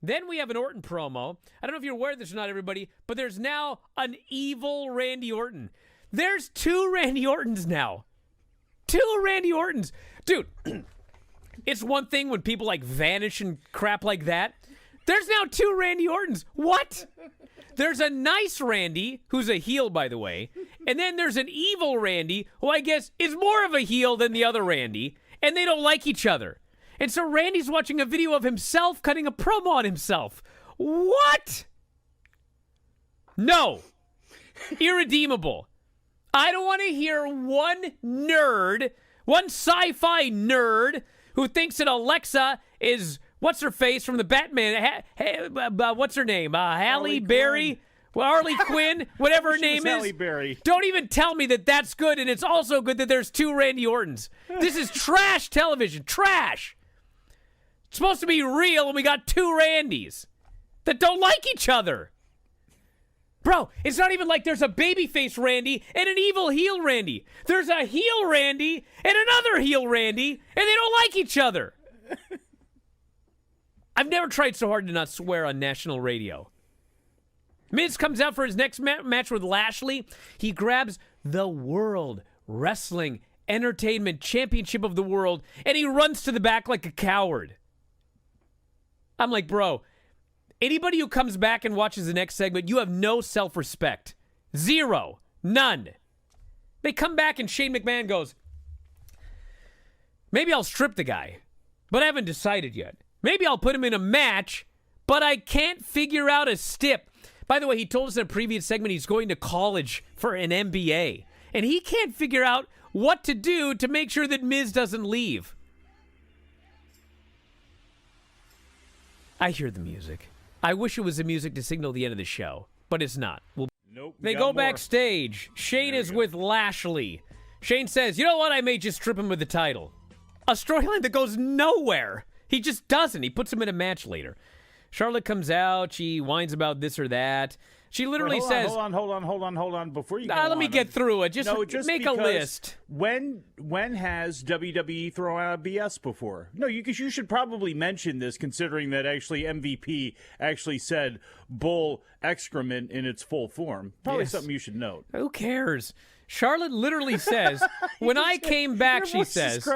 Then we have an Orton promo. I don't know if you're aware of this or not, everybody, but there's now an evil Randy Orton. There's 2 Randy Ortons now. 2 Randy Ortons. Dude, it's one thing when people like vanish and crap like that. There's now 2 Randy Ortons. What? There's a nice Randy, who's a heel, by the way, and then there's an evil Randy, who I guess is more of a heel than the other Randy, and they don't like each other. And so Randy's watching a video of himself cutting a promo on himself. What? No. Irredeemable. I don't want to hear one nerd, one sci-fi nerd, who thinks that Alexa is... What's her face from the Batman? What's her name? Halle Berry? Well, Harley Quinn? Whatever her name is. Halle Berry. Don't even tell me that that's good, and it's also good that there's 2 Randy Ortons. This is trash television. Trash. It's supposed to be real, and we got 2 Randys that don't like each other. Bro, it's not even like there's a babyface Randy and an evil heel Randy. There's a heel Randy and another heel Randy, and they don't like each other. I've never tried so hard to not swear on national radio. Miz comes out for his next match with Lashley. He grabs the World Wrestling Entertainment Championship of the World, and he runs to the back like a coward. I'm like, bro, anybody who comes back and watches the next segment, you have no self-respect. 0. None. They come back and Shane McMahon goes, maybe I'll strip the guy, but I haven't decided yet. Maybe I'll put him in a match, but I can't figure out a stip. By the way, he told us in a previous segment he's going to college for an MBA, and he can't figure out what to do to make sure that Miz doesn't leave. I hear the music. I wish it was the music to signal the end of the show, but it's not. Nope. They go backstage. Shane is with Lashley. Shane says, you know what? I may just strip him with the title. A storyline that goes nowhere. He just doesn't. He puts him in a match later. Charlotte comes out. She whines about this or that. She literally says... Hold on. Before you go let me get through it. Just make a list. When has WWE thrown out a BS before? No, you should probably mention this, considering that actually MVP actually said bull excrement in its full form. Probably something you should note. Who cares? Charlotte literally says, when I came back, she says,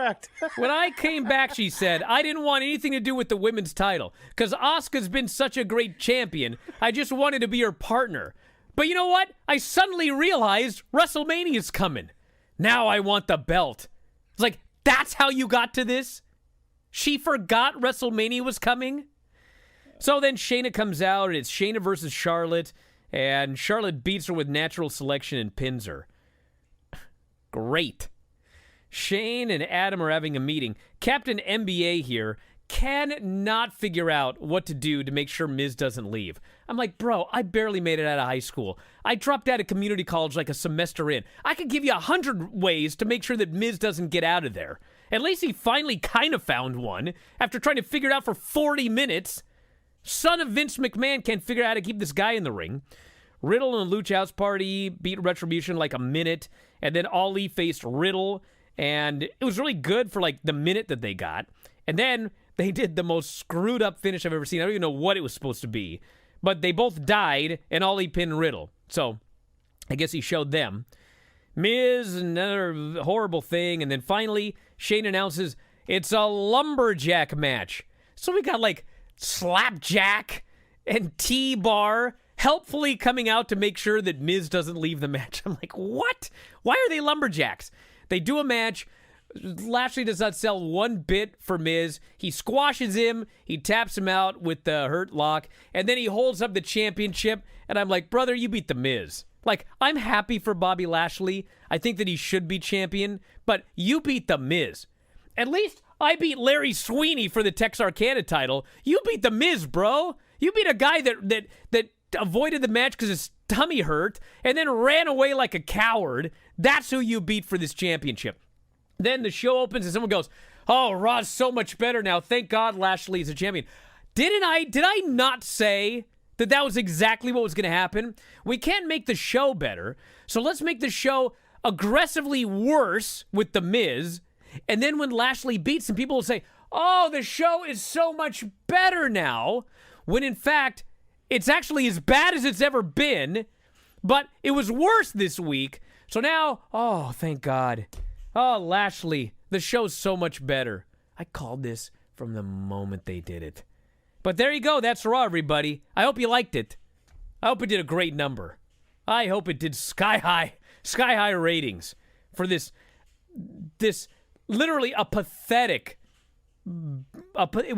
when I came back, she said, I didn't want anything to do with the women's title because Asuka's been such a great champion. I just wanted to be her partner. But you know what? I suddenly realized WrestleMania's coming. Now I want the belt. It's like, that's how you got to this? She forgot WrestleMania was coming? So then Shayna comes out, and it's Shayna versus Charlotte, and Charlotte beats her with natural selection and pins her. Great. Shane and Adam are having a meeting. Captain NBA here cannot figure out what to do to make sure Miz doesn't leave. I'm like, bro, I barely made it out of high school. I dropped out of community college like a semester in. I could give you 100 ways to make sure that Miz doesn't get out of there. At least he finally kind of found one after trying to figure it out for 40 minutes. Son of Vince McMahon can't figure out how to keep this guy in the ring. Riddle and the Lucha House Party beat Retribution like a minute, and then Ali faced Riddle, and it was really good for like the minute that they got. And then they did the most screwed up finish I've ever seen. I don't even know what it was supposed to be, but they both died, and Ali pinned Riddle. So I guess he showed them. Miz, another horrible thing, and then finally Shane announces it's a lumberjack match. So we got like Slapjack and T-Bar helpfully coming out to make sure that Miz doesn't leave the match. I'm like, what? Why are they lumberjacks? They do a match. Lashley does not sell one bit for Miz. He squashes him. He taps him out with the hurt lock. And then he holds up the championship. And I'm like, brother, you beat the Miz. Like, I'm happy for Bobby Lashley. I think that he should be champion. But you beat the Miz. At least I beat Larry Sweeney for the Texarkana title. You beat the Miz, bro. You beat a guy that avoided the match because his tummy hurt and then ran away like a coward. That's who you beat for this championship. Then the show opens and someone goes, oh, Raw's so much better now. Thank God Lashley's a champion. Did I not say that was exactly what was going to happen? We can't make the show better, so let's make the show aggressively worse with The Miz, and then when Lashley beats him, people will say, oh, the show is so much better now. when in fact, it's actually as bad as it's ever been, but it was worse this week. So now, oh, thank God. Oh, Lashley, the show's so much better. I called this from the moment they did it. But there you go. That's Raw, everybody. I hope you liked it. I hope it did a great number. I hope it did sky high ratings for this literally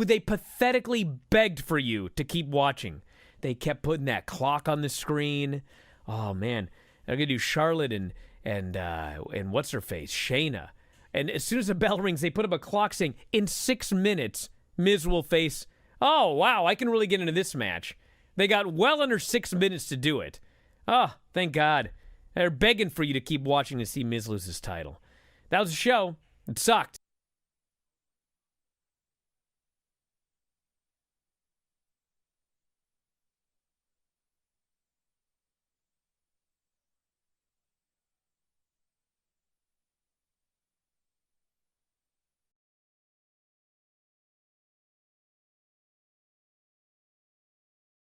they pathetically begged for you to keep watching. They kept putting that clock on the screen. Oh man, they're gonna do Charlotte and what's her face, Shayna. And as soon as the bell rings, they put up a clock saying in 6 minutes, Miz will face. Oh wow, I can really get into this match. They got well under 6 minutes to do it. Oh, thank God. They're begging for you to keep watching to see Miz lose his title. That was the show. It sucked.